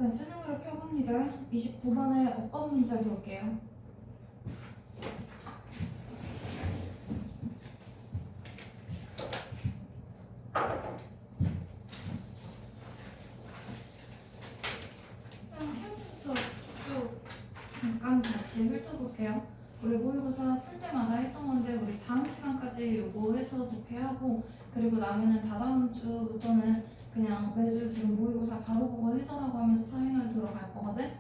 자, 수능으로 펴봅니다. 29번의 어법 문제 볼게요. 시험부터 쭉쭉 잠깐 다시 훑어볼게요. 우리 모의고사 풀 때마다 했던 건데 우리 다음 시간까지 요거 해서 독해하고 그리고 나면은 다다음 주부터는 그냥 매주 지금 모의고사 바로 보고 해설하고 하면서 파이널 들어갈 거거든.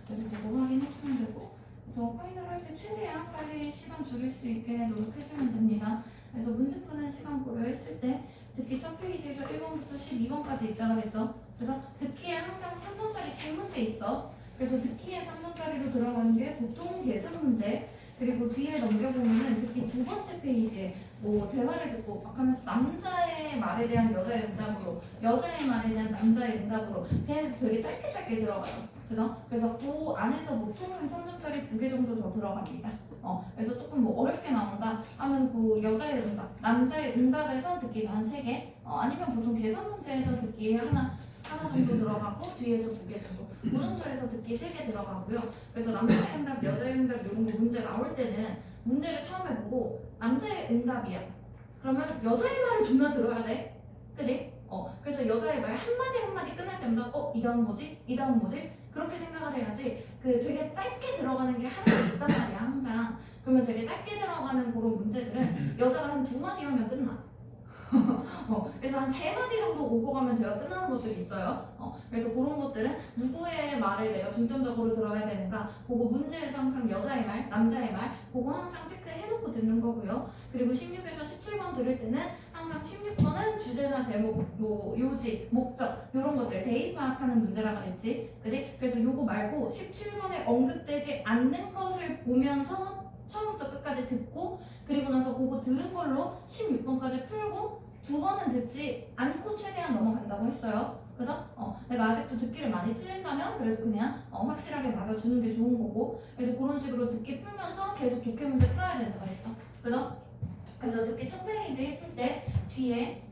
그래서 그거 확인해주면 되고 그래서 파이널 할 때 최대한 빨리 시간 줄일 수 있게 노력해주면 됩니다. 그래서 문제 푸는 시간 고려했을 때 듣기 첫 페이지에서 1번부터 12번까지 있다고 그랬죠. 그래서 듣기에 항상 3점짜리 3문제 있어. 그래서 듣기에 3점짜리로 들어가는 게 보통 계산 문제. 그리고 뒤에 넘겨보면은 특히 두 번째 페이지에 뭐 대화를 듣고 막 하면서 남자의 말에 대한 여자의 응답으로 여자의 말에 대한 남자의 응답으로 걔네들 되게 짧게 들어가요. 그래서 그 안에서 보통 한 3점짜리 2개 정도 더 들어갑니다. 그래서 조금 뭐 어렵게 나온다 하면 그 여자의 응답, 남자의 응답에서 듣기가 한 3개 아니면 보통 계산 문제에서 듣기 하나 정도 들어가고 뒤에서 2개 정도 그 정도에서 듣기 3개 들어가고요. 그래서 남자의 응답, 여자의 응답 이런 거 문제 나올 때는 문제를 처음에 보고 남자의 응답이야. 그러면 여자의 말을 존나 들어야 돼. 그지? 그래서 여자의 말 한마디 끝날 때마다 이 다음 뭐지? 이 다음 뭐지? 그렇게 생각을 해야지 그 되게 짧게 들어가는 게 하나씩 있단 말이야 항상. 그러면 되게 짧게 들어가는 그런 문제들은 여자가 한 2마디 하면 끝나. 그래서 한 3마디 정도 오고 가면 대화 끝나는 것들이 있어요. 그래서 그런 것들은 누구의 말에 내가 중점적으로 들어야 되는가 그거 문제에서 항상 여자의 말, 남자의 말 그거 항상 체크해놓고 듣는 거고요. 그리고 16에서 17번 들을 때는 항상 16번은 주제나 제목, 뭐 요지, 목적 이런 것들 대입 파악하는 문제라 그랬지. 그지? 그래서 요거 말고 17번에 언급되지 않는 것을 보면서 처음부터 끝까지 듣고 그리고 나서 그거 들은 걸로 16번까지 풀고 2번은 듣지 않고 최대한 넘어간다고 했어요. 그죠? 내가 아직도 듣기를 많이 틀린다면 그래도 그냥 확실하게 맞아주는 게 좋은 거고 그래서 그런 식으로 듣기 풀면서 계속 독해 문제 풀어야 된다고 했죠. 그죠? 그래서 듣기 첫 페이지 풀 때 뒤에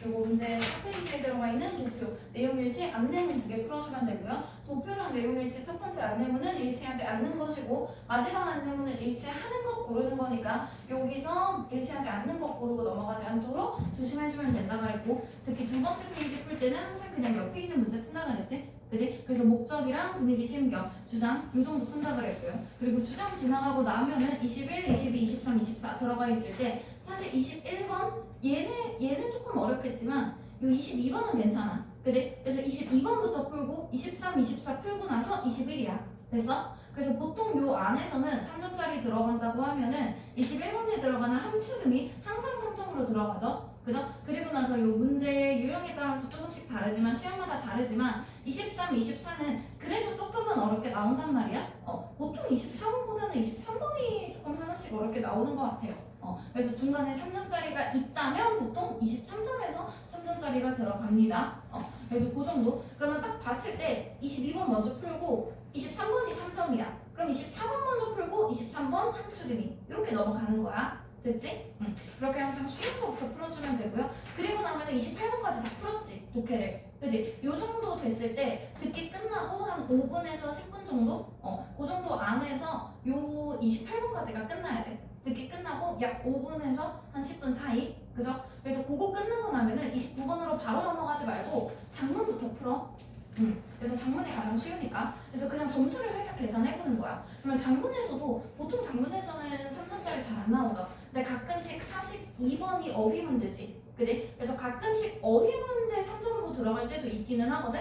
요거 문제 첫 페이지에 들어가 있는 도표, 내용일치, 안내문 2개 풀어주면 되고요. 도표랑 내용일치 첫 번째 안내문은 일치하지 않는 것이고 마지막 안내문은 일치하는 것 고르는 거니까 여기서 일치하지 않는 것 고르고 넘어가지 않도록 조심해주면 된다고 했고 특히 두 번째 페이지 풀 때는 항상 그냥 옆에 있는 문제 푼다 그랬지? 그지? 그래서 목적이랑 분위기 심경, 주장 요 정도 푼다 그랬고요. 그리고 주장 지나가고 나면은 21, 22, 23, 24 들어가 있을 때 사실 21번 얘는 조금 어렵겠지만 요 22번은 괜찮아. 그지? 그래서 22번부터 풀고 23, 24 풀고 나서 21이야. 됐어? 그래서 보통 요 안에서는 3점짜리 들어간다고 하면은 21번에 들어가는 함축음이 항상 3점으로 들어가죠. 그죠? 그리고 나서 요 문제 유형에 따라서 조금씩 다르지만 시험마다 다르지만 23, 24는 그래도 조금은 어렵게 나온단 말이야. 보통 24번보다는 23번이 조금 하나씩 어렵게 나오는 것 같아요. 그래서 중간에 3점짜리가 있다면 보통 23점에서 3점짜리가 들어갑니다. 그래서 그 정도. 그러면 딱 봤을 때 22번 먼저 풀고 23번이 3점이야. 그럼 24번 먼저 풀고 23번 함축음이 이렇게 넘어가는 거야. 됐지? 그렇게 항상 쉬운 거부터 풀어주면 되고요. 그리고 나면 28번까지 다 풀었지, 독해를. 그지? 요 정도 됐을 때 듣기 끝나고 한 5분에서 10분 정도? 그 정도 안에서 요 28번까지가 끝나야 돼. 듣기 끝나고 약 5분에서 한 10분 사이. 그죠? 그래서 그거 끝나고 나면은 29번으로 바로 넘어가지 말고 장문부터 풀어. 그래서 장문이 가장 쉬우니까. 그래서 그냥 점수를 살짝 계산해보는 거야. 그러면 장문에서도 보통 장문에서는 3점짜리 잘 안 나오죠. 근데 가끔씩 42번이 어휘 문제지. 그지? 그래서 가끔씩 어휘 문제 3점으로 들어갈 때도 있기는 하거든?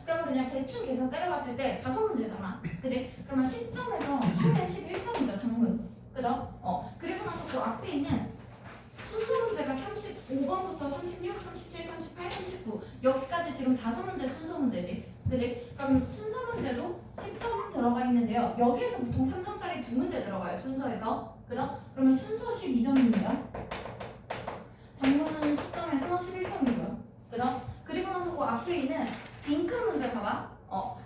그러면 그냥 대충 계산 때려봤을 때 5문제잖아. 그지? 그러면 10점에서 최대 11점이죠, 장문. 그죠? 그리고 나서 그 앞에 있는 순서 문제가 35번부터 36, 37, 38, 39 여기까지 지금 5문제 순서 문제지. 그지? 그럼 순서 문제도 10점 들어가 있는데요. 여기에서 보통 3점짜리 2문제 들어가요, 순서에서. 그죠? 그러면 순서 12점입니다. 장문은 10점에서 11점이고요. 그죠? 그리고 나서 그 앞에 있는 빈칸 문제 봐봐.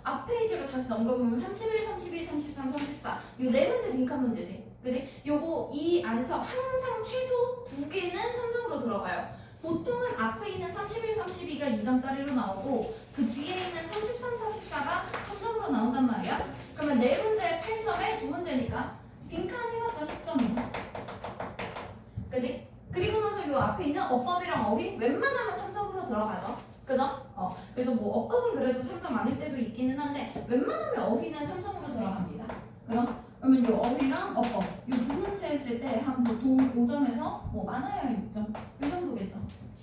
앞 페이지로 다시 넘겨보면 31, 32, 33, 34 요 4문제 빈칸 문제지. 그지? 요거 이 안에서 항상 최소 2개는 3점으로 들어가요. 보통은 앞에 있는 31, 32가 2점짜리로 나오고 그 뒤에 있는 33, 그죠? 그래서 뭐 어법은 그래도 3점 아닐 때도 있기는 한데 웬만하면 어휘는 3점으로 들어갑니다. 그죠? 그러면 이 어휘랑 어법 이 두 문제 했을 때 한 보통 5점에서 뭐 많아야 6점 이 정도겠죠.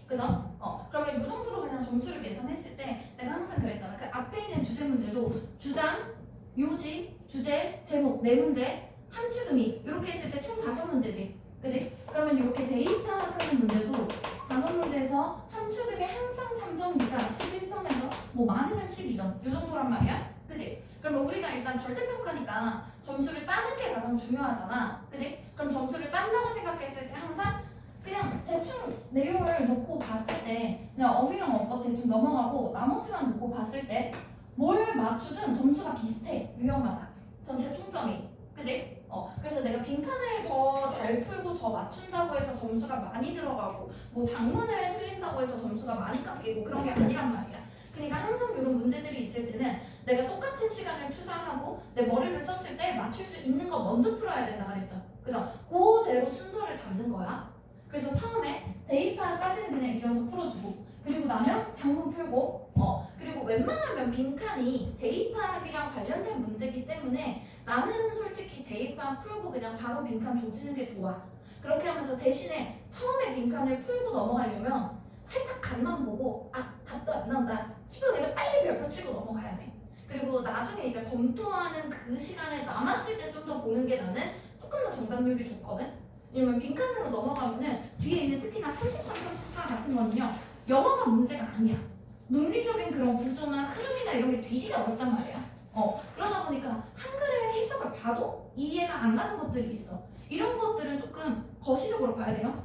그죠? 그러면 이 정도로 그냥 점수를 계산했을 때 내가 항상 그랬잖아. 그 앞에 있는 주제 문제도 주장, 요지, 주제, 제목 네 문제, 함축의미 이렇게 했을 때 총 5문제지. 그지? 그러면 이렇게 대입 파악하는 문제도 5문제에서 함축의미 항상 3점이니까 11점에서 뭐 많으면 12점 이 정도란 말이야. 그지? 그러면 우리가 일단 절대평가니까 점수를 따는 게 가장 중요하잖아. 그지? 그럼 점수를 딴다고 생각했을 때 항상 그냥 대충 내용을 놓고 봤을 때 그냥 어휘랑 어법 대충 넘어가고 나머지만 놓고 봤을 때 뭘 맞추든 점수가 비슷해. 위험하다. 전체 총점이. 그지? 그래서 내가 빈칸을 더 잘 풀고 더 맞춘다고 해서 점수가 많이 들어가고 뭐 장문을 틀린다고 해서 점수가 많이 깎이고 그런 게 아니란 말이야. 그러니까 항상 이런 문제들이 있을 때는 내가 똑같은 시간을 투자하고 내 머리를 썼을 때 맞출 수 있는 거 먼저 풀어야 된다 그랬죠. 그죠? 그대로 순서를 잡는 거야. 그래서 처음에 대입파까지는 그냥 이어서 풀어주고 그리고 나면 장문 풀고 그리고 웬만하면 빈칸이 대입파학이랑 관련된 문제이기 때문에 나는 솔직히 대입파학 풀고 그냥 바로 빈칸 조지는 게 좋아. 그렇게 하면서 대신에 처음에 빈칸을 풀고 넘어가려면 살짝 간만 보고 답도 안 나온다 싶으면 그냥 빨리 별표 치고 넘어가야 돼. 그리고 나중에 이제 검토하는 그 시간에 남았을 때 좀 더 보는 게 나는 조금 더 정답률이 좋거든. 왜냐면 빈칸으로 넘어가면은 뒤에 있는 특히나 33, 34 같은 거는요 영어가 문제가 아니야. 논리적인 그런 구조나 흐름이나 이런 게 뒤지가 어렵단 말이야. 그러다 보니까 한글을 해석을 봐도 이해가 안 가는 것들이 있어. 이런 것들은 조금 거시적으로 봐야 돼요.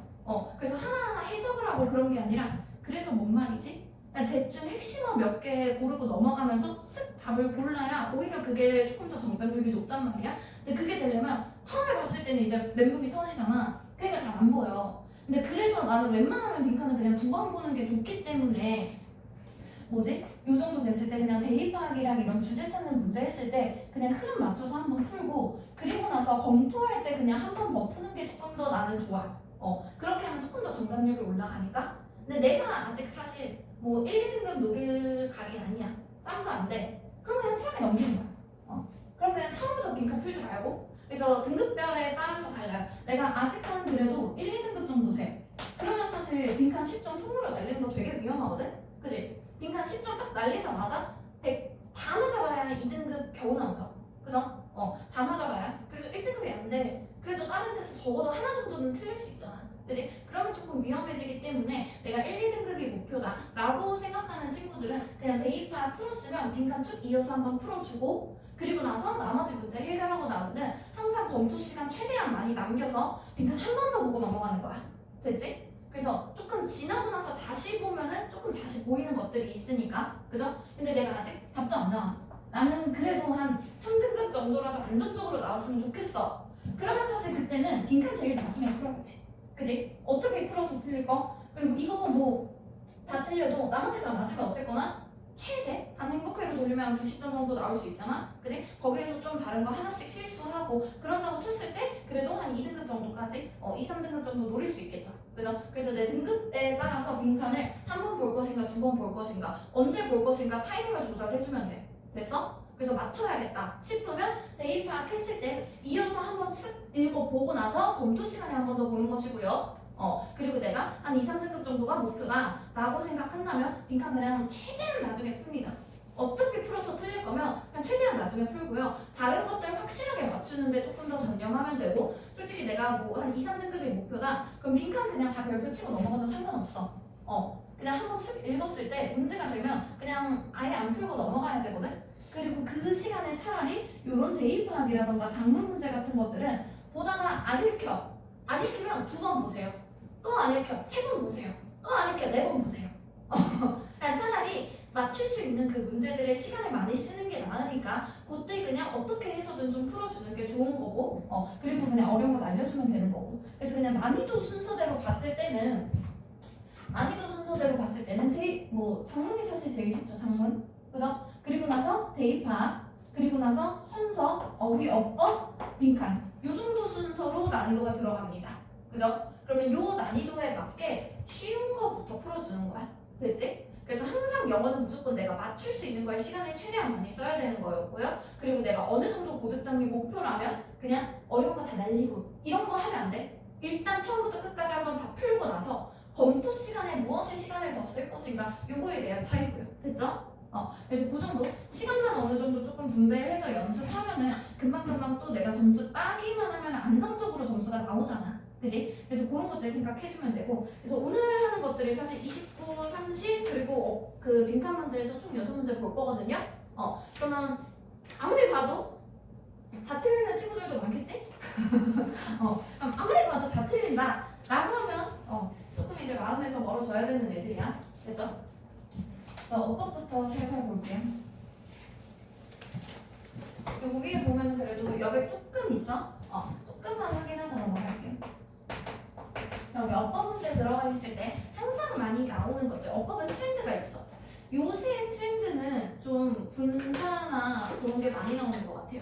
그래서 하나하나 해석을 하고 그런 게 아니라 그래서 뭔 말이지? 그냥 대충 핵심어 몇 개 고르고 넘어가면서 쓱 답을 골라야 오히려 그게 조금 더 정답률이 높단 말이야. 근데 그게 되려면 처음에 봤을 때는 이제 멘붕이 터지잖아. 그러니까 잘 안 보여. 근데 그래서 나는 웬만하면 빈칸은 그냥 2번 보는 게 좋기 때문에 뭐지? 요 정도 됐을 때 그냥 대입하기랑 이런 주제 찾는 문제 했을 때 그냥 흐름 맞춰서 한번 풀고 그리고 나서 검토할 때 그냥 한 번 더 푸는 게 조금 더 나는 좋아. 그렇게 하면 조금 더 정답률이 올라가니까. 근데 내가 아직 사실 뭐 1, 2등급 노릴 각이 아니야. 짬도 안 돼. 그럼 그냥 쿨하게 넘기는 거야. 그럼 그냥 처음부터 빈칸 풀지 말고. 그래서 등급별에 따라서 달라요. 내가 아직은 그래도 1, 2등급 정도 돼. 그러면 사실 빈칸 10점 통으로 날리는 거 되게 위험하거든? 그지? 빈칸 10점 딱 날리자마자 100 다 맞아봐야 2등급 겨우 나오죠. 그죠? 다 맞아봐야. 그래서 1등급이 안 돼. 그래도 다른 데서 적어도 하나 정도는 틀릴 수 있잖아. 그지? 그러면 조금 위험해지기 때문에 내가 1, 2등급이 목표다 라고 생각하는 친구들은 그냥 대입파 풀었으면 빈칸 쭉 이어서 한번 풀어주고 그리고 나서 나머지 문제 해결하고 나오면 항상 검토 시간 최대한 많이 남겨서 빈칸 한 번 더 보고 넘어가는 거야. 됐지? 그래서 조금 지나고 나서 다시 보면은 조금 다시 보이는 것들이 있으니까 그죠? 근데 내가 아직 답도 안 나와. 나는 그래도 한 3등급 정도라도 안정적으로 나왔으면 좋겠어. 그러면 사실 그때는 빈칸 제일 나중에 풀어야지. 그지? 어차피 풀어서 틀릴 거. 그리고 이거 뭐 다 틀려도 나머지가 맞으면 어쨌거나 최대 한 행복회로 돌리면 한 90점 정도 나올 수 있잖아. 그지? 거기에서 좀 다른 거 하나씩 실수하고 그런다고 쳤을 때 그래도 한 2등급 정도까지 2, 3등급 정도 노릴 수 있겠죠. 그죠? 그래서 내 등급에 따라서 빈칸을 한 번 볼 것인가 두 번 볼 것인가 언제 볼 것인가 타이밍을 조절해주면 돼. 됐어? 그래서 맞춰야겠다 싶으면 대입 파악했을 때 이어서 한 번 쓱 읽어보고 나서 검토 시간에 한 번 더 보는 것이고요. 그리고 내가 한 2, 3등급 정도가 목표다 라고 생각한다면 빈칸 그냥 최대한 나중에 풉니다. 어차피 풀어서 틀릴 거면 그냥 최대한 나중에 풀고요. 다른 것들 확실하게 맞추는데 조금 더 전념하면 되고 솔직히 내가 뭐 한 2, 3등급이 목표다 그럼 빈칸 그냥 다 별표 치고 넘어가도 상관없어. 그냥 한 번 쓱 읽었을 때 문제가 되면 그냥 아예 안 풀고 넘어가야 되거든. 그리고 그 시간에 차라리 이런 대입파악이라던가 장문 문제 같은 것들은 보다가 안 읽혀. 안 읽히면 2번 보세요. 또 안 읽혀. 3번 보세요. 또 안 읽혀. 4번 보세요. 그냥 차라리 맞출 수 있는 그 문제들의 시간을 많이 쓰는 게 나으니까 그때 그냥 어떻게 해서든 좀 풀어주는 게 좋은 거고 그리고 그냥 어려운 건 알려주면 되는 거고 그래서 그냥 난이도 순서대로 봤을 때는 대입 뭐 장문이 사실 제일 쉽죠. 장문 그죠? 그리고 나서 대입파 그리고 나서 순서 어휘 어법 빈칸 요 정도 순서로 난이도가 들어갑니다. 그죠? 그러면 요 난이도에 맞게 쉬운 거부터 풀어주는 거야. 됐지? 그래서 항상 항상 영어는 무조건 내가 맞출 수 있는 거에 시간을 최대한 많이 써야 되는 거였고요. 그리고 내가 어느 정도 고득점이 목표라면 그냥 어려운 거 다 날리고 이런 거 하면 안 돼. 일단 처음부터 끝까지 한번 다 풀고 나서 검토 시간에 무엇에 시간을 더 쓸 것인가 요거에 대한 차이고요. 됐죠? 그래서 그 정도 시간만 어느 정도 조금 분배해서 연습하면은 금방금방 또 내가 점수 따기만 하면 안정적으로 점수가 나오잖아. 그지? 그래서 그런 것들 생각해주면 되고, 그래서 오늘 하는 것들이 사실 29, 30 그리고 그 빈칸 문제에서 총 6문제 볼 거거든요. 그러면 아무리 봐도 다 틀리는 친구들도 많겠지? 그럼 아무리 봐도 다 틀린다 라고 하면 조금 이제 마음에서 멀어져야 되는 애들이야. 됐죠? 그래서 어법부터 살살 볼게요. 요거 위에 보면 그래도 여백 조금 있죠? 조금만 확인하고 넘어갈게요. 자, 우리 어법 문제 들어가 있을 때 항상 많이 나오는 것들, 어법은 트렌드가 있어. 요새 트렌드는 좀 분사나 그런 게 많이 나오는 것 같아요.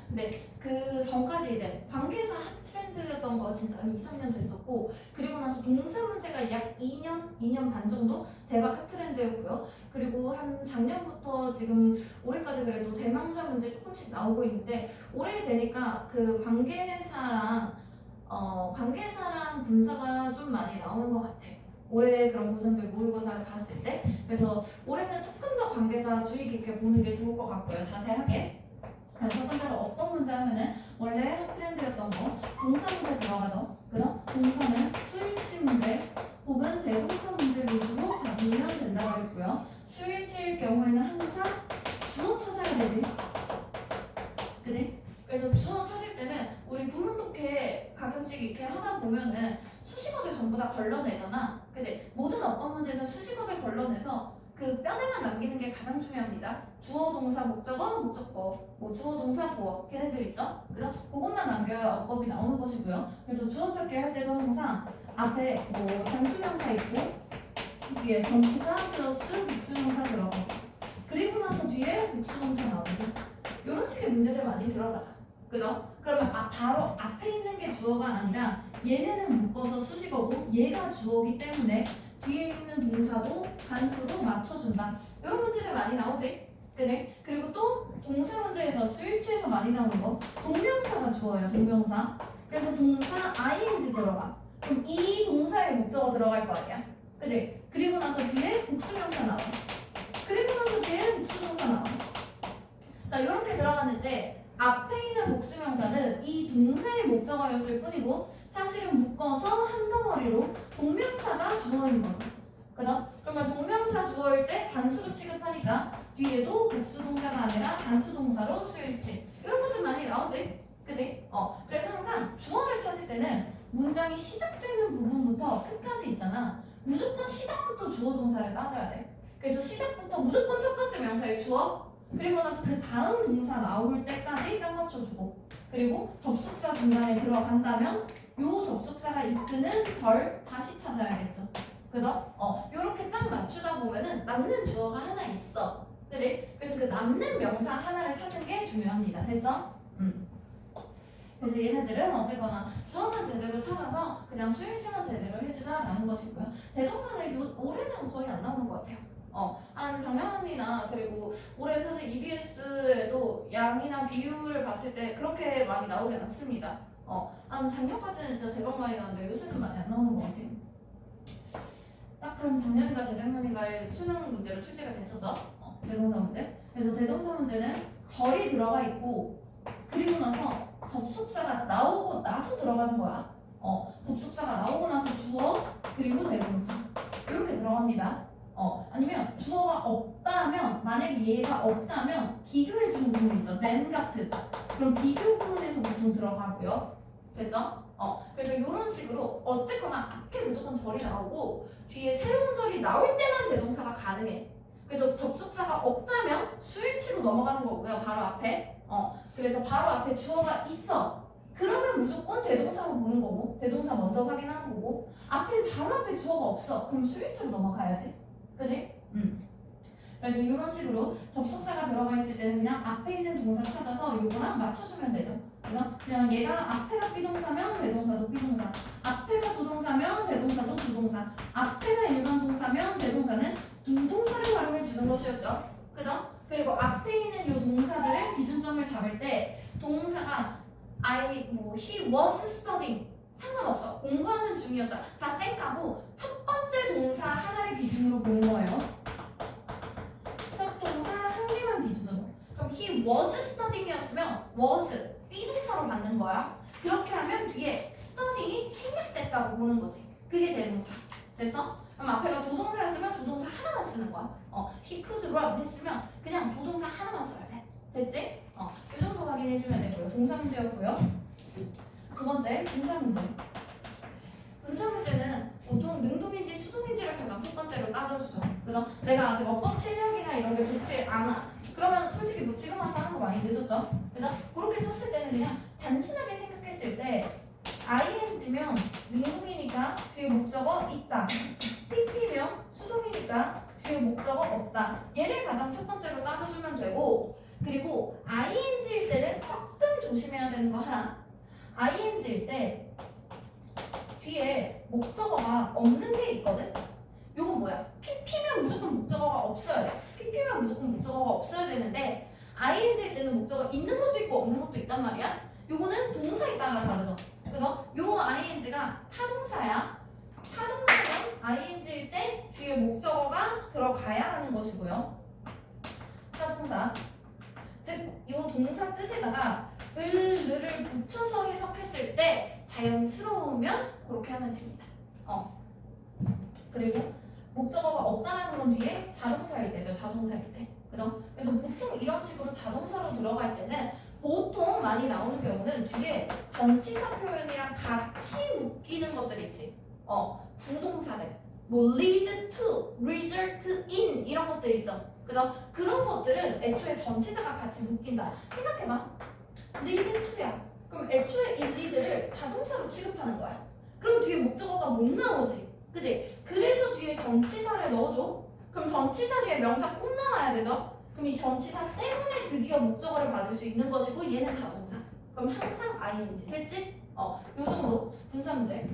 근데 그 전까지 이제 관계사 트렌드였던 거 진짜 한 2, 3년 됐었고, 그리고 나서 동사 문제가 약 2년 반 정도 대박 핫 트렌드였고요. 그리고 한 작년부터 지금 올해까지 그래도 대명사 문제 조금씩 나오고 있는데, 올해 되니까 그 관계사랑 분사가 좀 많이 나오는 것 같아. 올해 그런 고3들 모의고사를 봤을 때. 그래서 올해는 조금 더 관계사 주의 깊게 보는 게 좋을 것 같고요. 자세하게. 첫 번째로 어법 문제 하면은 원래 핫 트렌드였던 거 동사 문제 들어가죠. 그럼 동사는 수일치 문제 혹은 대동사 문제 위주로 가지면 된다고 그랬고요. 수일치일 경우에는 항상 주어 찾아야 되지. 그지? 그래서 주어 찾을 때는 우리 구문 독해 가끔씩 이렇게 하다 보면은 수식어들 전부 다 걸러내잖아. 그지? 모든 어법 문제는 수식어들 걸러내서 그 뼈대만 남기는 게 가장 중요합니다. 주어, 동사, 목적어, 목적어, 뭐 주어, 동사, 보어 걔네들 있죠? 그래서 그것만 남겨야 어법이 나오는 것이고요. 그래서 주어 찾기 할 때도 항상 앞에 뭐 단수명사 있고 뒤에 전치사 플러스 복수명사 들어가고 그리고 나서 뒤에 복수동사 나오고 이런 식의 문제들 많이 들어가죠. 그죠? 그러면 바로 앞에 있는 게 주어가 아니라 얘네는 묶어서 수식어고 얘가 주어기 때문에 뒤에 있는 동사도 단수도 맞춰준다. 이런 문제들 많이 나오지? 그지? 그리고 또 동사 문제에서 수일치에서 많이 나오는 거 동명사가 주어요. 동명사. 그래서 동사 ing 들어가. 그럼 이 동사의 목적어 들어갈 거 아니야? 그지? 그리고 나서 뒤에 복수명사 나와. 그리고 나서 뒤에 복수동사 나와. 자, 이렇게 들어갔는데 앞에 있는 복수명사는 이 동사의 목적어였을 뿐이고 사실은 묶어서 한 덩어리로 동명사가 주어인 거죠. 그죠? 그러면 동명사 주어일 때 단수로 취급하니까 뒤에도 복수동사가 아니라 단수동사로 수일치 이런 것들 많이 나오지? 그지? 그래서 항상 주어를 찾을 때는 문장이 시작되는 부분부터 끝까지 있잖아. 무조건 시작부터 주어 동사를 따져야 돼. 그래서 시작부터 무조건 첫 번째 명사의 주어 그리고 나서 그 다음 동사 나올 때까지 짝 맞춰주고 그리고 접속사 중간에 들어간다면 요 접속사가 이끄는 절 다시 찾아야겠죠. 그죠? 요렇게 짝 맞추다 보면은 남는 주어가 하나 있어. 그지? 그래서 그 남는 명사 하나를 찾는 게 중요합니다. 됐죠? 그래서 얘네들은 어쨌거나 주어만 제대로 찾아서 그냥 수일치만 제대로 해주자라는 것이고요. 대동사는 올해는 거의 안 나오는 것 같아요. 한 작년이나 그리고 올해 사실 EBS에도 양이나 비율을 봤을 때 그렇게 많이 나오지 않습니다. 한 작년까지는 진짜 대박 많이 나왔는데 요새는 많이 안 나오는 것 같아요. 딱 한 작년인가 재작년인가에 수능 문제로 출제가 됐었죠. 대동사 문제. 그래서 대동사 문제는 절이 들어가 있고 그리고 나서 접속사가 나오고 나서 들어가는 거야. 접속사가 나오고 나서 주어 그리고 대동사 이렇게 들어갑니다. 아니면 주어가 없다면 만약에 얘가 없다면 비교해주는 부분 있죠. than 같은 그럼 비교 부분에서 보통 들어가고요. 됐죠? 그래서 이런 식으로 어쨌거나 앞에 무조건 절이 나오고 뒤에 새로운 절이 나올 때만 대동사가 가능해. 그래서 접속사가 없다면 수일치로 넘어가는 거고요. 바로 앞에. 그래서 바로 앞에 주어가 있어. 그러면 무조건 대동사로 보는 거고 대동사 먼저 확인하는 거고 앞에 바로 앞에 주어가 없어. 그럼 수일치로 넘어가야지. 그지? 그래서 이런 식으로 접속사가 들어가 있을 때는 그냥 앞에 있는 동사 찾아서 요거랑 맞춰주면 되죠. 그죠? 그냥 얘가 앞에가 비동사면 대동사도 비동사, 앞에가 조동사면 대동사도 조동사, 앞에가 일반 동사면 대동사는 누동사를 활용해 주는 것이었죠. 그죠? 그리고 앞에 있는 이 동사들을 기준점을 잡을 때 동사가 he was studying 상관없어. 공부하는 중이었다. 다 쌩까고 첫 번째 동사 하나를 기준으로 보는 거예요. 첫 동사 한 개만 기준으로. 그럼 he was studying이었으면 was 비동사로 받는 거야. 그렇게 하면 뒤에 studying이 생략됐다고 보는 거지. 그게 대동사. 됐어? 그럼 앞에가 조동사였으면 조동사 하나만 쓰는 거야. he could run 했으면 그냥 조동사 하나만 써야 돼. 됐지? 이 정도 확인해주면 되고요. 동사 문제였고요. 두 번째, 분사 문제. 분사 문제는 보통 능동인지 수동인지를 가장 첫 번째로 따져주죠. 그래서 내가 아직 어법 실력이나 이런 게 좋지 않아. 그러면 솔직히 뭐 지금 와서 하는 거 많이 늦었죠? 그죠? 그렇게 쳤을 때는 그냥 단순하게 생각했을 때 ing면 능동이니까 뒤에 목적어 있다. pp면 수동이니까 뒤에 목적어 없다. 얘를 가장 첫 번째로 따져주면 되고, 그리고 ing일 때는 조금 조심해야 되는 거 하나. ing일 때 뒤에 목적어가 없는 게 있거든? 요건 뭐야? pp면 무조건 목적어가 없어야 돼. pp면 무조건 목적어가 없어야 되는데 ing일 때는 목적어 있는 것도 있고 없는 것도 있단 말이야. 요거는 동사에 따라 다르죠. 그래서 요 ing가 타동사야. 타동사는 ing일 때 뒤에 목적어가 들어가야 하는 것이고요. 타동사. 즉, 이 동사 뜻에다가 을을 붙여서 해석했을 때 자연스러우면 그렇게 하면 됩니다. 그리고 목적어가 없다라는 건 뒤에 자동사일 때죠. 자동사일 때. 그죠? 그래서 보통 이런 식으로 자동사로 들어갈 때는 보통 많이 나오는 경우는 뒤에 전치사 표현이랑 같이 묶이는 것들 있지. 구동사들. 뭐 lead to, result in 이런 것들 있죠. 그죠? 그런 것들은 애초에 전치사가 같이 묶인다. 생각해봐. lead to야. 그럼 애초에 이 lead를 자동사로 취급하는 거야. 그럼 뒤에 목적어가 못 나오지. 그지? 그래서 뒤에 전치사를 넣어줘. 그럼 전치사 뒤에 명사 꼭 나와야 되죠? 그럼 이 전치사 때문에 드디어 목적어를 받을 수 있는 것이고 얘는 자동사. 그럼 항상 ing. 됐지? 요 정도 분사 문제.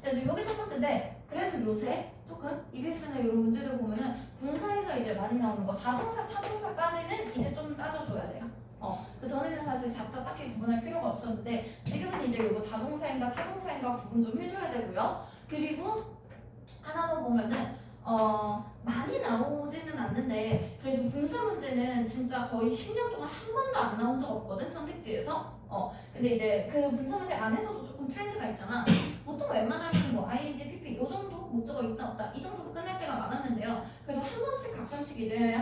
자, 요게 첫 번째인데 그래도 요새 조금 EBS나 이런 문제들 보면은 분사에서 이제 많이 나오는 거 자동사, 타동사까지는 이제 좀 따져줘야 돼요. 그 전에는 사실 잡다 딱히 구분할 필요가 없었는데 지금은 이제 이거 자동사인가 타동사인가 구분 좀 해줘야 되고요. 그리고 하나 더 보면은 많이 나오지는 않는데 그래도 분사 문제는 진짜 거의 10년 동안 한 번도 안 나온 적 없거든 선택지에서. 근데 이제 그 분사 문제 안에서도 조금 트렌드가 있잖아. 보통 웬만하면 뭐 ing, pp 요 정도 목적어 있다 없다 이 정도로 끝날 때가 많았는데요. 그래도 한 번씩 가끔씩 이제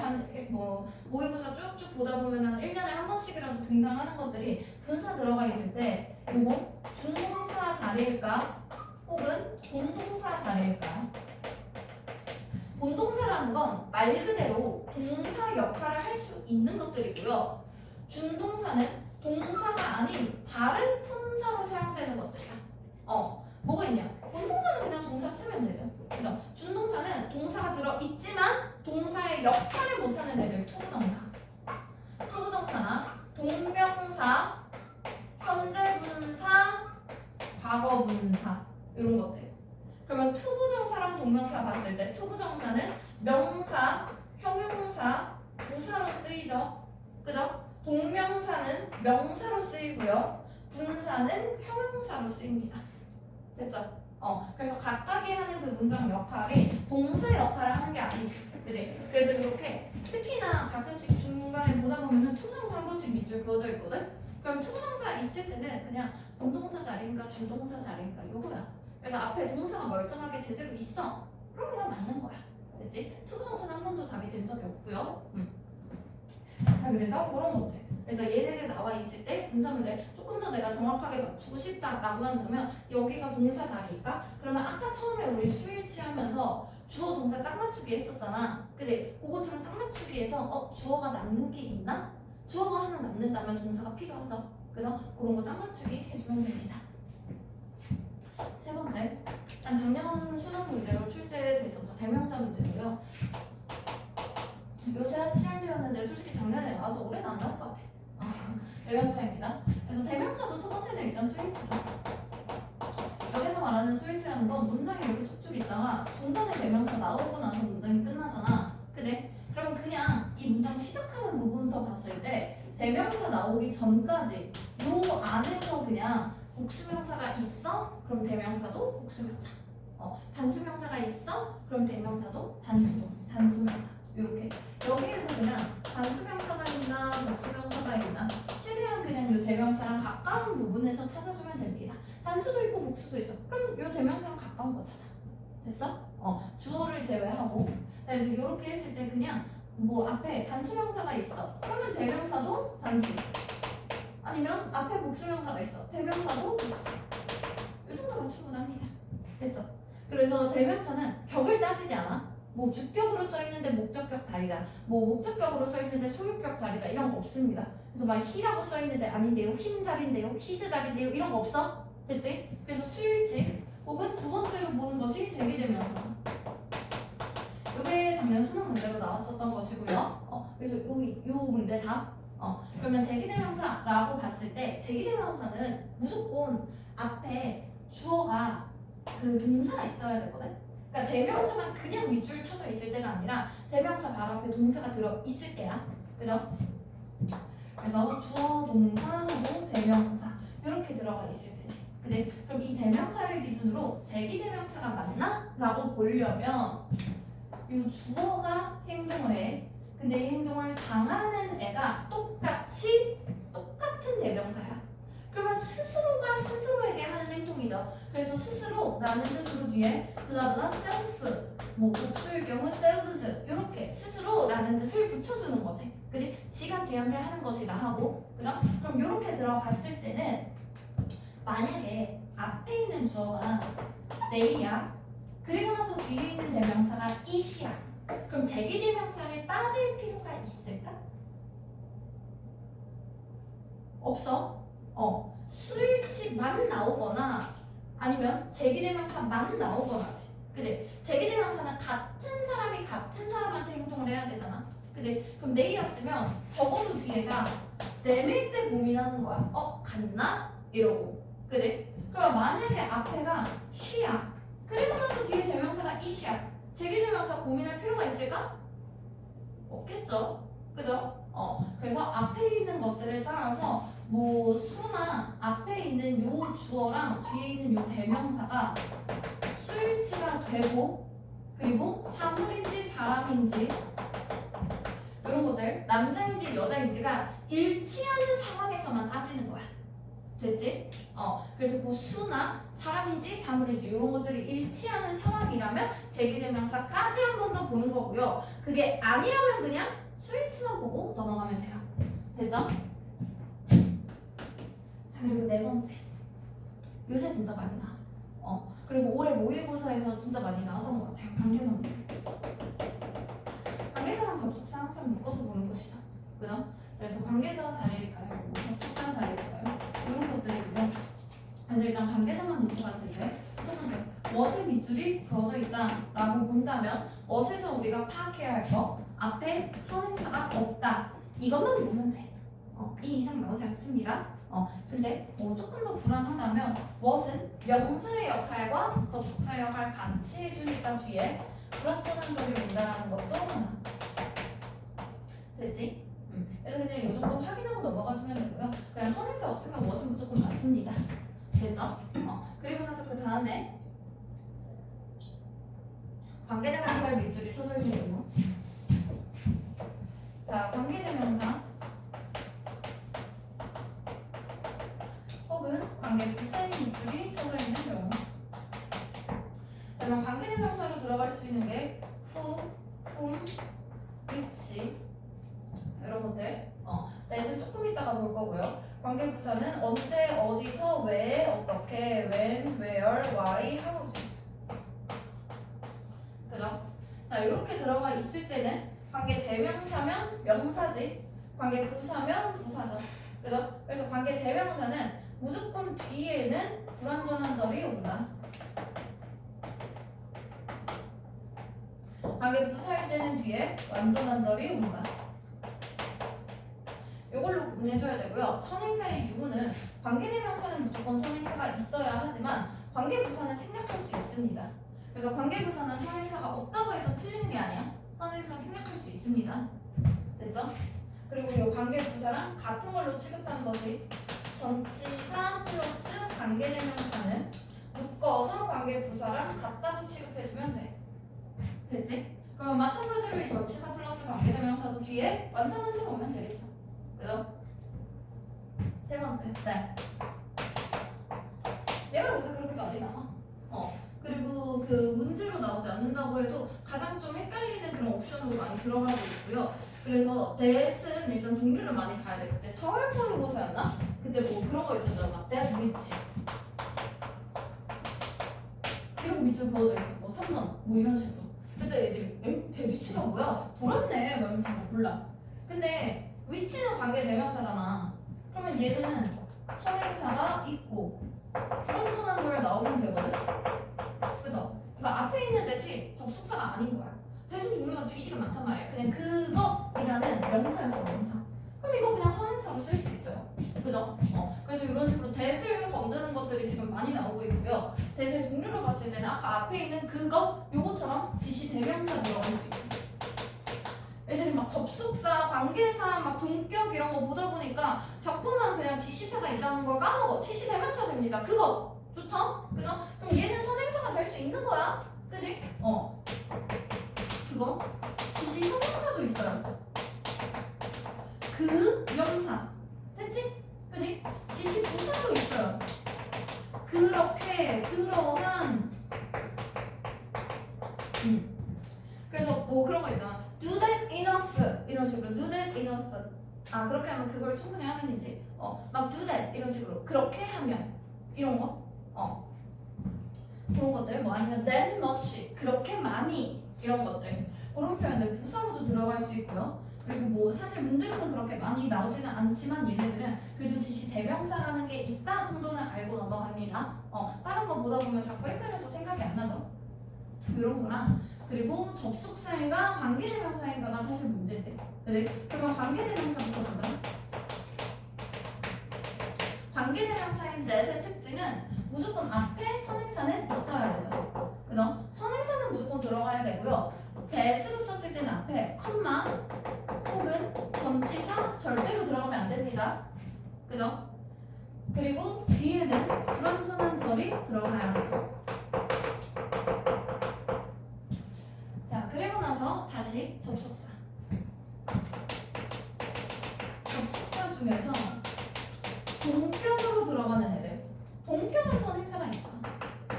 모의고사 쭉쭉 보다 보면 한 1년에 한 번씩이라도 등장하는 것들이 분사 들어가 있을 때 요거 중동사 자리일까 혹은 본동사 자리일까. 본동사라는 건 말 그대로 동사 역할을 할 수 있는 것들이고요. 준동사는 동사가 아닌 다른 품사로 사용되는 것들이야. 뭐가 있냐? 본동사는 그냥 동사 쓰면 되죠. 그죠? 준동사는 동사가 들어있지만 동사의 역할을 못하는 애들 투부정사. 투부정사나 동명사, 현재분사, 과거분사 이런 것들. 그러면 투부정사랑 동명사 봤을 때 투부정사는 명사, 형용사, 부사로 쓰이죠. 그죠? 동명사는 명사로 쓰이고요. 분사는 형용사로 쓰입니다. 됐죠? 그래서 각각이 하는 그 문장 역할이 동사 역할을 하는 게 아니지. 그지? 그래서 이렇게 특히나 가끔씩 중간에 보다 보면은 투부정사 한 번씩 밑줄 그어져 있거든? 그럼 투부정사 있을 때는 그냥 본동사 자리인가 주동사 자리인가 요거야. 그래서 앞에 동사가 멀쩡하게 제대로 있어. 그럼 그냥 맞는 거야. 됐지? 투부정사는 한 번도 답이 된 적이 없고요. 자, 그래서 그런 것들. 그래서 얘네들 나와 있을 때 분사 문제 조금 더 내가 정확하게 맞추고 싶다라고 한다면 여기가 동사 자리일까? 그러면 아까 처음에 우리 스위치 하면서 주어 동사 짝 맞추기 했었잖아. 그지? 그것처럼 짝 맞추기에서 주어가 남는 게 있나? 주어가 하나 남는다면 동사가 필요하죠. 그래서 그런 거 짝 맞추기 해주면 됩니다. 세 번째, 작년 수능 문제로 출제됐었죠. 대명사 문제로요. 요새 트렌드였는데 솔직히 작년에 나와서 올해는 안 나올 것 같아. 대명사입니다. 그래서 대명사도 첫 번째는 일단 스위치죠. 여기서 말하는 수일치라는 건 문장이 이렇게 쭉쭉 있다가 중간에 대명사 나오고 나서 문장이 끝나잖아. 그지? 그러면 그냥 이 문장 시작하는 부분부터 봤을 때 대명사 나오기 전까지 요 안에서 그냥 복수명사가 있어? 그럼 대명사도 복수명사. 단수명사가 있어? 그럼 대명사도 단수명사. 이렇게 여기에서 그냥 단수명사가 있나 복수명사가 있나 최대한 그냥 요 대명사랑 가까운 부분에서 찾아주면 됩니다. 단수도 있고 복수도 있어. 그럼 요 대명사랑 가까운 거 찾아. 됐어? 주어를 제외하고. 자, 그래서 이렇게 했을 때 그냥 뭐 앞에 단수명사가 있어. 그러면 대명사도 단수. 아니면 앞에 복수명사가 있어. 대명사도 복수. 이 정도면 충분합니다. 됐죠? 그래서 대명사는 격을 따지지 않아. 뭐 주격으로 써있는데 목적격 자리다. 뭐 목적격으로 써있는데 소유격 자리다. 이런 거 없습니다. 그래서 막 히라고 써있는데 아닌데요. 힘 자리인데요. 히스 자리인데요. 이런 거 없어. 됐지? 그래서 수일치 혹은 두 번째로 보는 것이 제기대명사. 이게 작년 수능 문제로 나왔었던 것이고요. 그래서 요 문제 답. 그러면 제기대명사라고 봤을 때 제기대명사는 무조건 앞에 주어가 그 동사가 있어야 되거든. 그러니까 대명사만 그냥 밑줄 쳐져 있을 때가 아니라 대명사 바로 앞에 동사가 들어 있을 때야. 그죠? 그래서 주어, 동사하고 대명사 이렇게 들어가 있을 때지. 그지? 그럼 이 대명사를 기준으로 제기대명사가 맞나? 라고 보려면 이 주어가 행동을 해. 근데 이 행동을 당하는 애가 똑같은 대명사야. 그러면 스스로가 스스로에게 하는 행동이죠. 그래서 스스로라는 뜻으로 뒤에 블라블라 self 뭐 복수일 경우 selves 이렇게 스스로라는 뜻을 붙여주는 거지. 그지? 지가 지한테 하는 것이다 하고. 그죠? 그럼 이렇게 들어갔을 때는 만약에 앞에 있는 주어가 they야. 그리고 나서 뒤에 있는 대명사가 it이야. 그럼 제기대명사를 따질 필요가 있을까? 없어. 수일치만 나오거나 아니면 제기대명사만 나오거나지. 그지? 제기대명사는 같은 사람이 같은 사람한테 행동을 해야 되잖아. 그지? 그럼 they였으면 적어도 뒤에가 내밀 때 고민하는 거야. 갔나? 이러고. 그지? 그럼 만약에 앞에가 she야. 그리고 나서 뒤에 대명사가 it이야. 제기대명사 고민할 필요가 있을까? 없겠죠. 그죠? 그래서 앞에 있는 것들을 따라서 뭐 수나 앞에 있는 요 주어랑 뒤에 있는 요 대명사가 수일치가 되고 그리고 사물인지 사람인지 이런 것들 남자인지 여자인지가 일치하는 상황에서만 따지는 거야. 됐지? 그래서 그 수나 사람인지 사물인지 이런 것들이 일치하는 상황이라면 제기대명사까지 한 번 더 보는 거고요. 그게 아니라면 그냥 수일치만 보고 넘어가면 돼요. 됐죠? 자, 그리고 네 번째. 요새 진짜 많이 나와. 그리고 올해 모의고사에서 진짜 많이 나왔던 것 같아요. 관계사문제. 관계사랑 접속사 항상 묶어서 보는 것이죠. 그죠? 그래서 관계사 자리일까요? 뭐 접속사 자리일까요? 이런 것들이고요. 그래서 일단 관계사만 놓고 봤을 때 첫 번째, what의 밑줄이 그어져 있다라고 본다면 what에서 우리가 파악해야 할 거 앞에 선행사가 없다. 이것만 보면 돼. 이 이상 나오지 않습니다. 근데 뭐 조금 더 불안하다면 what은 명사의 역할과 접속사의 역할 같이 해주니까 뒤에 불완전한 적이 온다는 것도 하나. 됐지? 그래서 그냥 이 정도 확인하고 넘어가주면 되고요. 그냥 선행사 없으면 what은 무조건 맞습니다. 됐죠? 그리고 나서 그 다음에 관계대명사의 밑줄이 쳐져 있는 경우. 자, 관계대명사 혹은 관계부사의 밑줄이 쳐져 있는 경우. 자, 그럼 관계대명사로 들어갈 수 있는 게 who, whom, which 이런 것들. 넷은 조금 이따가 볼 거고요. 관계부사는 언제, 어디서, 왜, 어떻게, when, where, why, how지. 그죠? 자, 이렇게 들어가 있을 때는 관계 대명사면 명사지, 관계 부사면 부사죠. 그죠? 그래서 관계 대명사는 무조건 뒤에는 불완전한 절이 온다. 관계 부사일 때는 뒤에 완전한 절이 온다. 이걸로 구분해줘야 되고요. 선행사의 유무는 관계 대명사는 무조건 선행사가 있어야 하지만 관계부사는 생략할 수 있습니다. 그래서 관계부사는 선행사가 없다고 해서 틀리는 게 아니야. 선행사 생략할 수 있습니다. 됐죠? 그리고 이 관계부사랑 같은 걸로 취급하는 것이 전치사 플러스 관계대명사는 묶어서 관계부사랑 같다고 취급해주면 돼. 됐지? 그러면 마찬가지로 이 전치사 플러스 관계대명사도 뒤에 완전한 줄 오면 되겠죠. 그죠? 세 번째. 네. 얘가 여기서 그렇게 많이 나와. 그리고 그 문제로 나오지 않는다고 해도 가장 좀 헷갈리는 그런 옵션으로 많이 들어가고 있고요. 그래서 that은 일단 종류를 많이 봐야 돼. 그때 서울 모의고사였나? 그때 뭐 그런 거 있었잖아. that which 이러고 밑줄 그어져 있어. 뭐 3번 뭐 이런 식으로. 그때 애들이 that which가 뭐야? 돌았네. 막 이러면서 몰라. 근데 which는 관계대명사잖아. 그러면 얘는 선행사가 있고 불완전한 절 나오면 되거든? 그죠? 그러니까 앞에 있는 대시 접속사가 아닌 거야. 대신 종류가 뒤지가 많단 말이야. 그냥 그거이라는 명사였어, 명사. 그럼 이거 그냥 선행사로 쓸 수 있어요. 그죠? 그래서 이런 식으로 대를 건드는 것들이 지금 많이 나오고 있고요. 대의 종류로 봤을 때는 아까 앞에 있는 그거, 요거처럼 지시 대명사 들어갈 수 있지. 애들이 막 접속사, 관계사, 막 동격 이런 거 보다 보니까 자꾸만 그냥 지시사가 있다는 걸 까먹어. 지시 대명사 됩니다. 그거 좋죠? 그죠? 그럼 얘는 선행사가 될 수 있는 거야. 그지? 그거 지시 형용사도 있어요. 그 명사 됐지? 그지? 지시 부사도 있어요. 그렇게 그러한 그래서 뭐 그런 거 있잖아. do that enough 이런 식으로 do that enough 그렇게 하면 그걸 충분히 하면이지. 막 do that 이런 식으로 그렇게 하면 이런 거 그런 것들 뭐 아니면 that much 그렇게 많이 이런 것들 그런 표현들 부사로도 들어갈 수 있고요. 그리고 뭐 사실 문제로는 그렇게 많이 나오지는 않지만 얘네들은 그래도 지시 대명사라는 게 있다 정도는 알고 넘어갑니다. 다른 거 보다 보면 자꾸 헷갈려서 생각이 안 나죠. 이런 거랑 그리고 접속사인가 관계대명사인가가 사실 문제지. 그래? 그러면 관계대명사부터 보자. 관계대명사인 that의 특징은 무조건 앞에 선행사는 있어야 되죠. 그죠? 선행사는 무조건 들어가야 되고요. that으로 썼을 때는 앞에 컴마 혹은 전치사 절대로 들어가면 안 됩니다. 그죠? 그리고 뒤에는 불완전한 절이 들어가야죠. 자, 그리고 나서 다시 접속사. 접속사 중에서 동격으로 들어가는 애들. 동격은 선행사가 있어.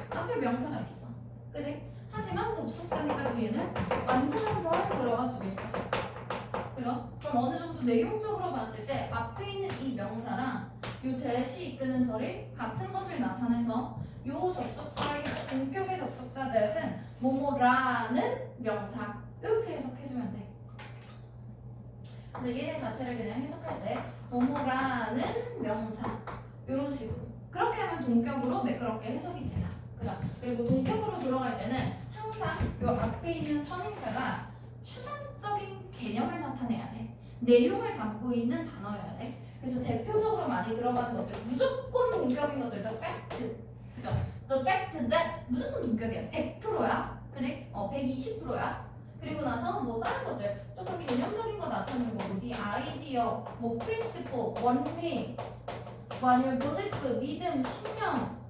앞에 명사가 있어. 그지? 하지만 접속사니까 뒤에는 완전한 절 들어가 주겠죠. 그죠? 그럼 어느 정도 내용적으로 봤을 때 앞에 있는 이 명사랑 요 that이 이끄는 절이 같은 것을 나타내서 요 접속사의 동격의 접속사 that은 뭐뭐라는 명사 이렇게 해석해주면 돼. 그래서 얘네 자체를 그냥 해석할 때 뭐뭐라는 명사 이런 식으로 그렇게 하면 동격으로 매끄럽게 해석이 되죠. 그죠? 그리고 동격으로 들어갈 때는 항상 요 앞에 있는 선행사가 추상적인 개념을 나타내야 돼. 내용을 담고 있는 단어여야 돼. 그래서 대표적으로 많이 들어가는 것들 무조건 동격인 것들 the fact 그죠? the fact that 무조건 동격이야. 100%야. 그지? 120%야. 그리고 나서 뭐 다른 것들 조금 개념적인 거 나타내는 거, the idea, 뭐 principle, 원리, 뭐 아니면 belief, 믿음, 신념,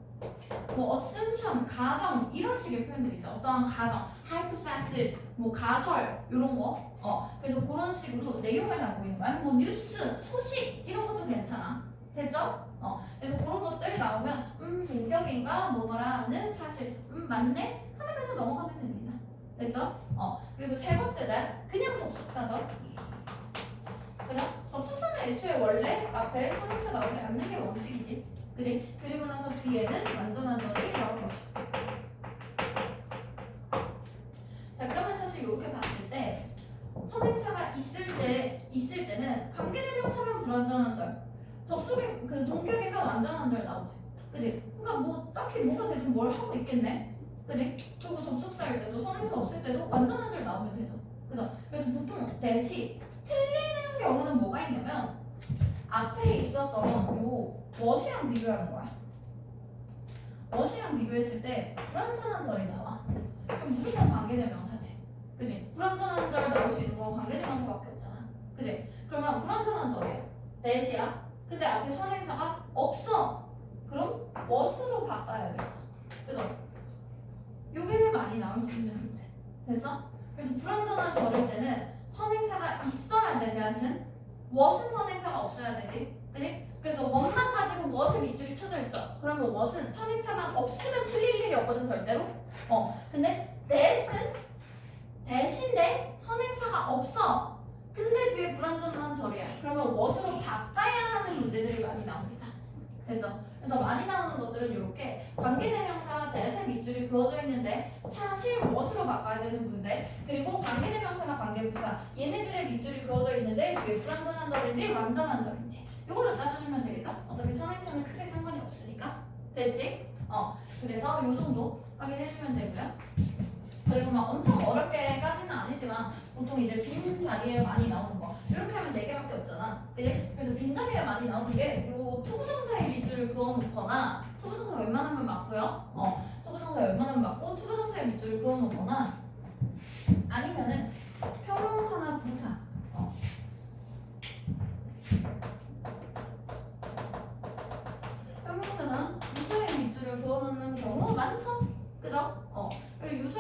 뭐 assumption, 가정 이런 식의 표현들 있죠. 어떠한 가정, hypothesis, 뭐 가설 이런 거. 그래서 그런 식으로 내용을 담고 있는 거야. 뭐 뉴스, 소식 이런 것도 괜찮아. 됐죠? 그래서 그런 것들이 나오면 동격인가 뭐뭐라는 사실 맞네 하면 그냥 넘어가면 됩니다. 됐죠? 그리고 세 번째는 그냥 접속사죠. 그냥 접속사는 애초에 원래 앞에 선행사 나오지 않는 게 원칙이지. 그지? 그리고 나서 뒤에는 완전한 절이 나올 것이고. 자, 그러면 사실 이렇게 봤을 때 선행사가 있을 때는 관계대명사면 불완전한 절, 접속의 그 동격이가 완전한 절 나오지. 그지? 그러니까 뭐 딱히 뭐가 되든 뭘 하고 있겠네. 그지? 그리고 접속사일 때도 선행사 없을 때도 완전한 절 나오면 되죠. 그죠? 그래서 보통 대시 틀리는 경우는 뭐가 있냐면 앞에 있었던 요 what이랑 비교하는 거야. what이랑 비교했을 때 불완전한 절이 나와. 그럼 무조건 관계대명사지. 그지? 불완전한 절 나올 수 있는 건 관계대명사밖에 없잖아. 그지? 그러면 불완전한 절이야. that이야. 근데 앞에 선행사가 없어. 그럼 what으로 바꿔야겠죠. 그죠? 요게 많이 나올 수 있는 문제. 됐어? 그래서 불완전한 절일 때는 선행사가 있어야 돼. that은 what은 선행사가 없어야 되지. 그지? 그래서 what만 가지고 what의 밑줄이 쳐져 있어. 그러면 what은 선행사만 없으면 틀릴 일이 없거든 절대로. 근데 that은 that인데 선행사가 없어. 근데 뒤에 불완전한 절이야. 그러면 what으로 바꿔야 하는 문제들이 많이 나옵니다. 됐죠? 그래서 많이 나오는 것들은 이렇게 관계대명사 that의 밑줄이 그어져 있는데 사실 what으로 바꿔야 되는 문제, 그리고 관계대명사나 관계부사 얘네들의 밑줄이 그어져 있는데 뒤에 불완전한 절인지 완전한 절인지 이걸로 따져주면 되겠죠? 어차피 선행사는 크게 상관이 없으니까. 됐지? 그래서 요 정도 확인해주면 되고요. 그리고 막 엄청 어렵게까지는 아니지만 보통 이제 빈 자리에 많이 나오는 거 이렇게 하면 4개밖에 없잖아. 그지? 그래서 빈 자리에 많이 나오는 게 요 투부정사의 밑줄을 그어놓거나 투부정사 웬만하면 맞고요. 투부정사 웬만하면 맞고 투부정사의 밑줄을 그어놓거나 아니면은 형용사나 부사 형용사나 부사의 밑줄을 그어놓는 경우 많죠? 그죠? 요새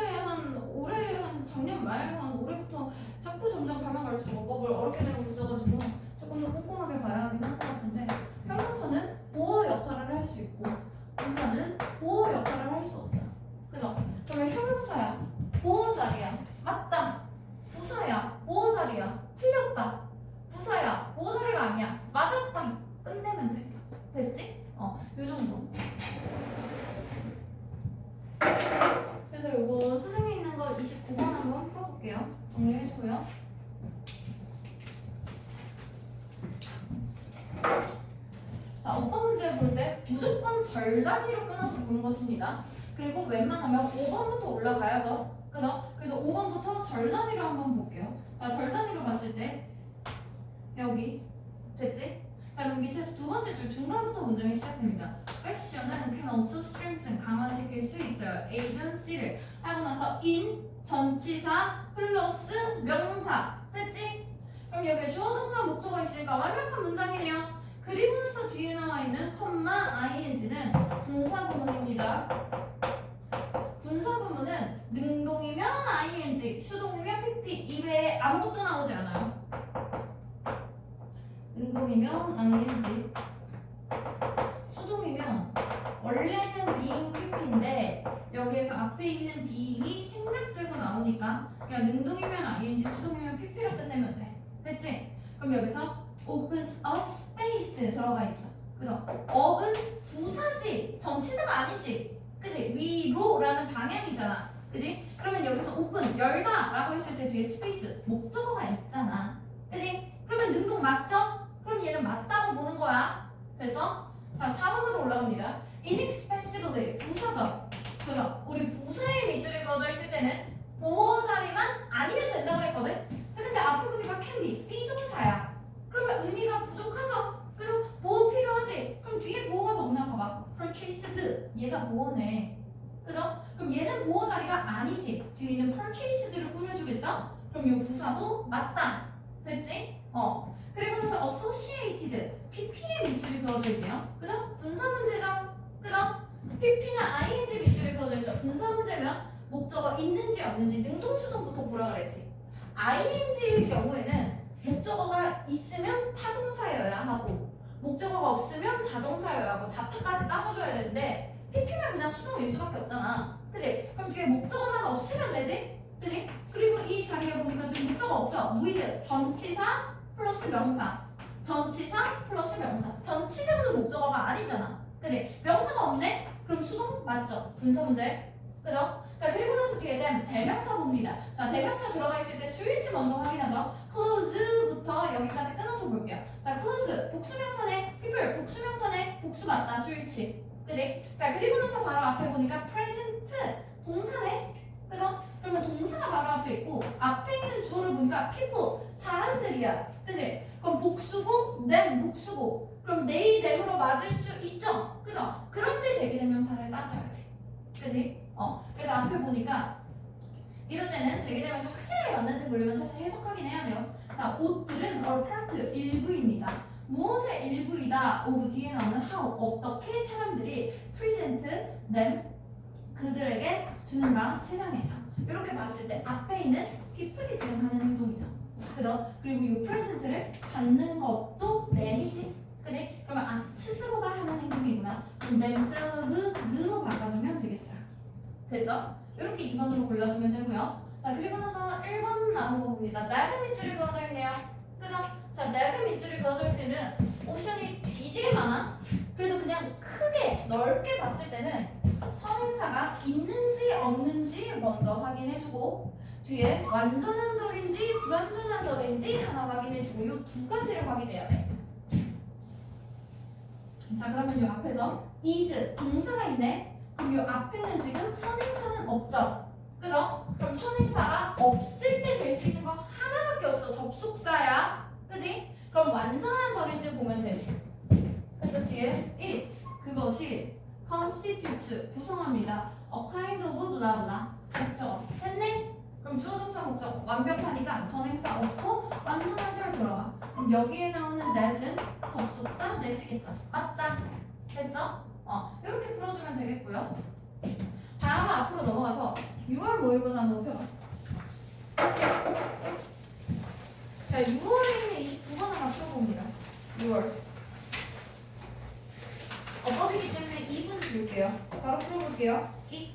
올해 작년 말 올해부터 자꾸 점점 가면 갈수록 어법을 어렵게 되고 있어가지고 조금 더 꼼꼼하게 봐야 하긴 할 것 같은데 형용사는 보호 역할을 할 수 있고 부사는 보호 역할을 할 수 없잖아. 그죠? 그러면 형용사야 보호 자리야 맞다. 부사야 보호 자리야 틀렸다. 부사야 보호 자리가 아니야 맞았다. 끝내면 돼. 됐지? 요 정도. 그래서 요거 수능에 있는 거 29번 한번 풀어볼게요. 정리해주고요. 자, 어떤 문제 볼 때 무조건 절 단위로 끊어서 보는 것입니다. 그리고 웬만하면 5번부터 올라가야죠. 그죠? 그래서 5번부터 절 단위로 한번 볼게요. 자, 절 단위로 봤을 때 여기 됐지? 자, 그럼 밑에서 두 번째 줄 중간부터 문장이 시작됩니다. Fashion은 can also strengthen 강화시킬 수 있어요. agency를 하고 나서 in 전치사 플러스 명사 됐지? 그럼 여기에 주어 동사 목적어가 있으니까 완벽한 문장이네요. 그리고 나서 뒤에 나와 있는 ing는 분사구문입니다. 분사구문은 능동이면 ing, 수동이면 pp 이외에 아무것도 나오지 않아요. 능동이면 ing, 수동이면 원래는 being pp인데 여기에서 앞에 있는 being이 생략되고 나오니까 그냥 능동이면 ing, 수동이면 pp로 끝내면 돼. 됐지? 그럼 여기서 opens up space 들어가 있죠. 그래서 up은 부사지 전치사가 아니지. 그치? 위로라는 방향이잖아. 그치? 그러면 여기서 open 열다 라고 했을 때 뒤에 space 목적어가 있잖아. 그치? 그러면 능동 맞죠? 그럼 얘는 맞다고 보는 거야. 됐어? 자, 4번으로 올라갑니다. inexpensively 부사죠. 그죠? 우리 부사의 밑줄이 그어져 있을 때는 보호 자리만 아니면 된다고 그랬거든? 자, 근데 앞에 보니까 candy 비동사야. 그러면 의미가 부족하죠? 그래서 보호 필요하지? 그럼 뒤에 보호가 더 없나 봐봐. purchased 얘가 보호네. 그죠? 그럼 얘는 보호 자리가 아니지. 뒤에 있는 purchased를 꾸며주겠죠? 그럼 이 부사도 맞다. 됐지? 그리고 나서 associated pp의 밑줄이 그어져 있네요. 그죠? 분사 문제죠? 그죠? pp나 ing 밑줄이 그어져 있어. 분사 문제면 목적어 있는지 없는지 능동수동부터 보라 그랬지. ing일 경우에는 목적어가 있으면 타동사여야 하고 목적어가 없으면 자동사여야 하고 자타까지 따져줘야 되는데 pp면 그냥 수동일 수밖에 없잖아. 그치? 그럼 뒤에 목적어만 없으면 되지? 그치? 그리고 이 자리에 보니까 지금 목적어 없죠? with 전치사 플러스 명사 전치사 플러스 명사 전치사는 목적어가 아니잖아. 그치? 명사가 없네? 그럼 수동 맞죠? 분사 문제. 그죠? 자, 그리고 나서 뒤에 대명사 봅니다. 자, 대명사 들어가 있을 때 수일치 먼저 확인하죠. close부터 여기까지 끊어서 볼게요. 자, close 복수명사네. people 복수명사네. 복수 맞다. 수일치. 그지? 자, 그리고 나서 바로 앞에 보니까 present 동사네. 그죠? 그러면 동사가 바로 앞에 있고 앞에 있는 주어를 보니까 people 사람들이야. 그지? 그럼 복수고 them 복수고 그럼 they them으로 맞을 수 있죠. 그죠? 그럴 때 제기대명사를 따져야지. 그지? 그래서 앞에 보니까 이럴 때는 제기대명사 확실하게 맞는지 모르면 사실 해석하긴 해야 돼요. 자, 옷들은 are part 일부입니다. 무엇의 일부이다? of 뒤에 나오는 how 어떻게 사람들이 present them 그들에게 주는가 세상에서 이렇게 봤을 때 앞에 있는 people이 지금 하는 행동이죠. 그죠? 그리고 이 present를 받는 것도 them이지. 그지? 그러면 스스로가 하는 행동이구나. 그럼 themselves로 바꿔주면 되겠어요. 됐죠? 이렇게 2번으로 골라주면 되고요. 자, 그리고 나서 1번 나온 거 봅니다. 낫의 밑줄이 그어져 있네요. 그죠? 자, 낫의 밑줄이 그어져 있는 옵션이 뒤지게 많아. 그래도 그냥 크게 넓게 봤을 때는 선행사가 있는지 없는지 먼저 확인해주고 뒤에 완전한 절인지 불완전한 절인지 하나 확인해주고 이 두 가지를 확인해야 돼. 자, 그러면 이 앞에서 is 동사가 있네. 그럼 이 앞에는 지금 선행사는 없죠. 그죠? 그럼 선행사가 없을 때 될 수 있는 거 하나밖에 없어. 접속사야. 그지? 그럼 완전한 절인지 보면 되지. 그래서 뒤에 it 그것이 constitutes 구성합니다. a kind of blah blah 목적 했네? 그럼 주어 동사 목적 완벽하니까 선행사 없고 완전한 절 들어가. 그럼 여기에 나오는 that은 접속사 that이겠죠. 맞다. 됐죠? 이렇게 풀어주면 되겠고요. 다음 앞으로 넘어가서 6월 모의고사 한번 펴봐. 자, 6월에 있는 29번 하나 풀어봅니다. 6월. 어법이기 때문에 2분 줄게요. 바로 풀어볼게요. 이.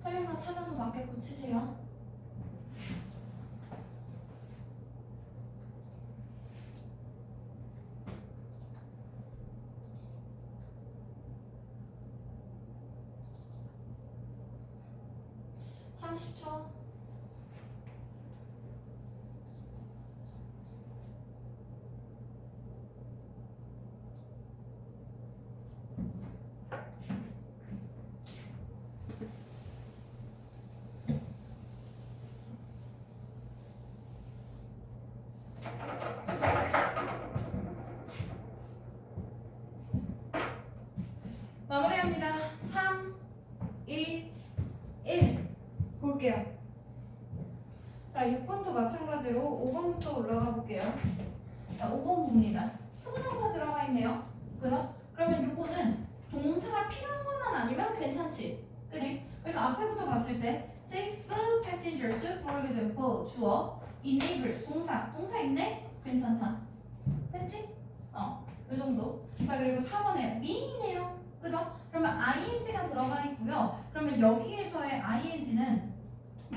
틀린 거 찾아서 맞게 고치세요. (30초) 마무리합니다. 3, 2, 1 볼게요. 자, 6번도 마찬가지로 5번부터 올라가 볼게요. 자, 5번 봅니다. 투부정사 들어가 있네요. 그죠? 그러면 요거는 동사가 필요한 것만 아니면 괜찮지. 그지? 그래서 앞에부터 봤을 때 safe passengers, for example, 주어 enable, 동사 있네? 괜찮다. 됐지? 이 정도. 자, 그리고 4번에 being이네요. 그죠? 그러면 ing가 들어가 있고요. 그러면 여기에서의 ing는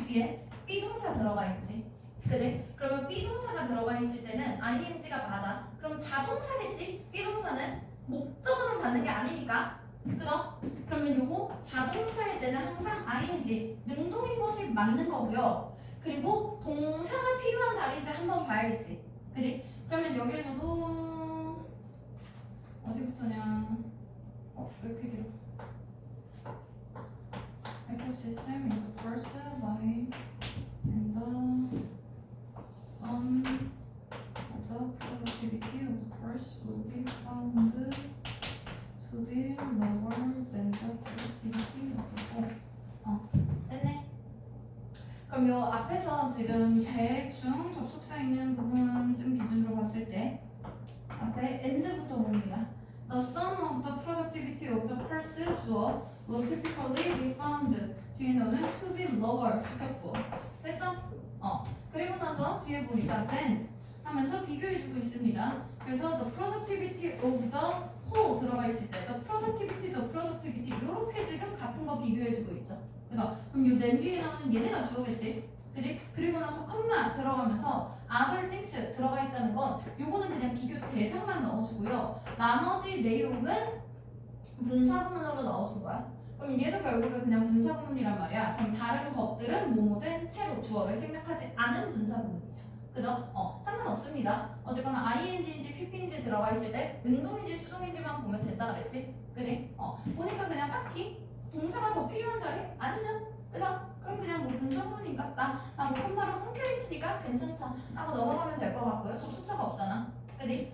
뒤에 비동사 들어가 있지. 그지? 그러면 비동사가 들어가 있을 때는 ing가 맞아. 그럼 자동사겠지? 비동사는 목적어는 받는 게 아니니까. 그죠? 그러면 요거 자동사일 때는 항상 ing, 능동인 것이 맞는 거고요. 그리고 동사가 필요한 자리인지 한번 봐야겠지. 그지? 그러면 여기에서도 어디부터냐? 왜 이렇게 길어? Ecosystem is first by and the some of the productivity of the course will be found to be lower than the productivity of the whole. 됐네. 그럼 요 앞에서 지금 대충 접속사 있는 부분 좀 기준으로 봤을 때 앞에 end부터 봅니다. The sum of the productivity of the course 주어 will typically be found 뒤에 너는 to be lower 죽였고 됐죠? 그리고 나서 뒤에 보니까 then 하면서 비교해주고 있습니다. 그래서 the productivity of the whole 들어가 있을 때 the productivity 이렇게 지금 같은 거 비교해주고 있죠. 그래서 그럼 요 then 뒤에 나오는 얘네가 주어겠지? 그지? 그리고 나서 컴마 들어가면서 other things 들어가 있다는 건 요거는 그냥 비교 대상만 넣어주고요. 나머지 내용은 분사구문으로 넣어준 거야. 그럼 얘도 결국은 그냥 분사구문이란 말이야. 그럼 다른 것들은 뭐뭐된 채로 주어를 생략하지 않은 분사구문이죠. 그죠? 상관없습니다. 어쨌거나 ing인지 pp인지 들어가 있을 때 능동인지 수동인지만 보면 된다 그랬지? 그지? 보니까 그냥 딱히 동사가 더 필요한 자리? 아니죠? 그죠? 그럼 그냥 뭐 분사구문인가? 나 콤마로 엉켜있으니까 괜찮다 하고 넘어가면 될 것 같고요. 접속사가 없잖아. 그지?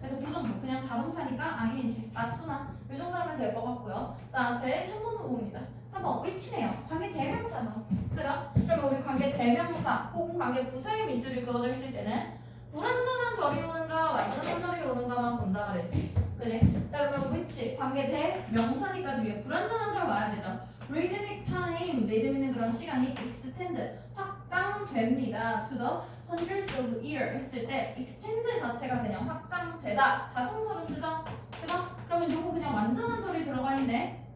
그래서 그 정도 그냥 자동차니까 ing 맞구나 이 정도 하면 될 것 같고요. 자 앞에 3번도 봅니다. 3번 which네요. 관계 대명사죠. 그죠? 그러면 우리 관계 대명사 혹은 관계 부사의 밑줄이 그어져 있을 때는 불완전한 절이 오는가 완전한 절이 오는가만 본다 그랬지. 그지? 자 그러면 which 관계 대명사니까 뒤에 불완전한 절 와야 되죠. rhythmic time 리듬 있는 그런 시간이 extend 확장됩니다. to the hundreds of year 했을 때 extend 자체가 그냥 확장되다 자동사로 쓰죠. 그죠? 그러면 요거 그냥 완전한 절이 들어가 있네.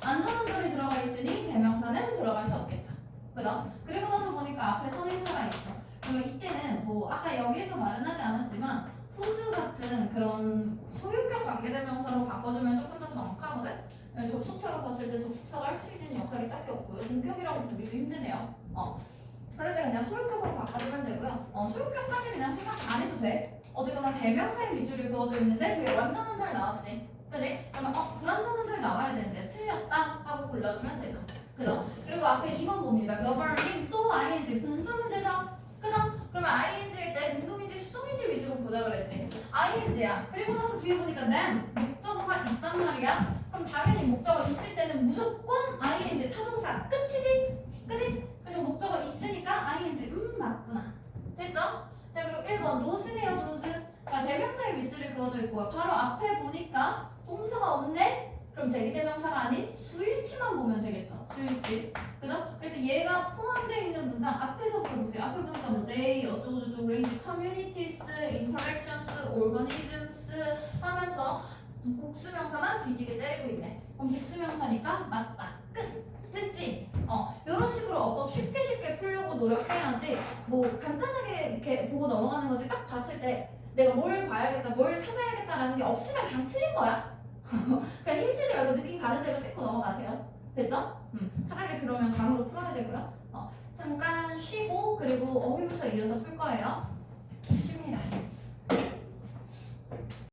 완전한 절이 들어가 있으니 대명사는 들어갈 수 없겠죠. 그죠? 그리고 나서 보니까 앞에 선행사가 있어. 그러면 이때는 뭐 아까 여기에서 말은 하지 않았지만 whose 같은 그런 소유격 관계대명사로 바꿔주면 조금 더 정확하거든? 접속사로 봤을 때 접속사가 할 수 있는 역할이 딱히 없고요. 동격이라고 보기도 힘드네요. 그럴 때 그냥 소유격으로 바꿔주면 되고요. 소유격까지 그냥 생각 안 해도 돼. 어쨌거나 대명사의 밑줄이 그어져 있는데 되게 완전한 절 나왔지. 그지? 그러면 불완전한 절 나와야 되는데 틀렸다 하고 골라주면 되죠. 그죠? 그리고 앞에 2번 봅니다. governing 또 ing 분수 문제죠. 그죠? 그러면 ing일 때 능동인지 수동인지 위주로 보자 그랬지. ing야. 그리고 나서 뒤에 보니까 then 목적어가 있단 말이야. 그럼 당연히 목적어 있을 때는 무조건 ing 타동사 끝이지. 그지? 그래서 목적어 있으니까 ing 맞구나. 됐죠? 자 그리고 1번 노스네요. 노스. 자 대명사의 밑줄이 그어져 있고요. 바로 앞에 보니까 동사가 없네? 그럼 제기대명사가 아닌 수일치만 보면 되겠죠. 수일치. 그죠? 그래서 얘가 포함되어 있는 문장 앞에서부터 보세요. 앞에 보니까 뭐 they, 어쩌고저쩌고, range, communities, interactions, organisms 하면서 복수명사만 뒤지게 때리고 있네. 그럼 복수명사니까 맞다. 끝. 됐지? 이런 식으로 어법 쉽게 풀려고 노력해야지 뭐 간단하게 이렇게 보고 넘어가는 거지. 딱 봤을 때 내가 뭘 봐야겠다, 뭘 찾아야겠다라는 게 없으면 그냥 틀린 거야. 그냥 힘쓰지 말고 느낌 가는 대로 찍고 넘어가세요. 됐죠? 차라리 그러면 감으로 풀어야 되고요. 잠깐 쉬고 그리고 어휘부터 이어서 풀 거예요.